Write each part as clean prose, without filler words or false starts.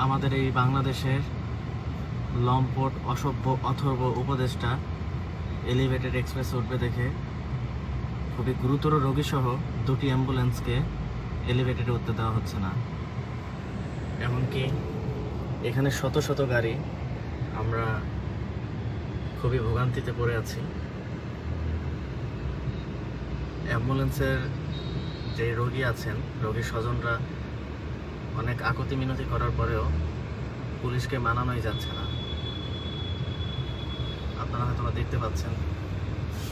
আমাদের এই বাংলাদেশের লম্পট অসভ্য অথর্ব উপদেষ্টা এলিভেটেড এক্সপ্রেস উঠবে দেখে খুবই গুরুতর রোগীসহ দুটি অ্যাম্বুলেন্সকে এলিভেটেডে উঠতে দেওয়া হচ্ছে না। এমনকি এখানে শত শত গাড়ি, আমরা খুবই ভোগান্তিতে পড়ে আছি। অ্যাম্বুলেন্সের যে রোগী আছেন, রোগীর স্বজনরা অনেক আকুতি মিনতি করার পরেও পুলিশকে মানানোই যাচ্ছে না। আপনারা হয়তো দেখতে পাচ্ছেন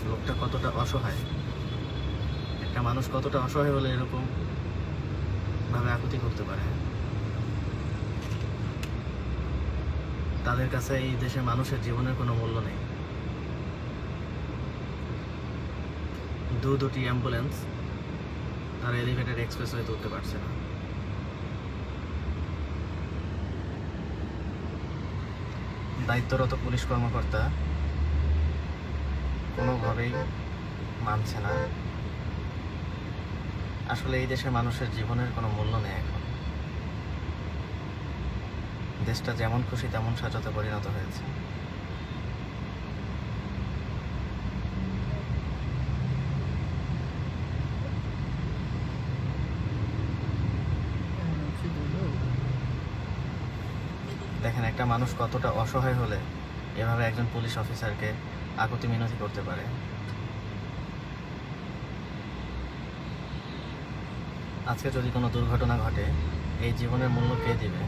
লোকটা কতটা অসহায়। একটা মানুষ কতটা অসহায় হলে এরকম ভাবে আকুতি করতে পারে। তাদের কাছে এই দেশের মানুষের জীবনের কোনো মূল্য নেই। দুটি অ্যাম্বুলেন্স তারা এলিভেটেড এক্সপ্রেসওয়ে তুলতে পারছে না। দায়িত্বরত পুলিশ কর্মকর্তা কোনোভাবেই মানছে না। আসলে এই দেশের মানুষের জীবনের কোনো মূল্য নেই এখন। দেশটা যেমন খুশি তেমন সাজাতে পরিণত হয়েছে। দেখেন একটা মানুষ কতটা অসহায় হলে এভাবে একজন পুলিশ অফিসারকে আকুতি মিনতি করতে পারে। আজকে যদি কোনো দুর্ঘটনা ঘটে, এই জীবনের মূল্য কে দিবে?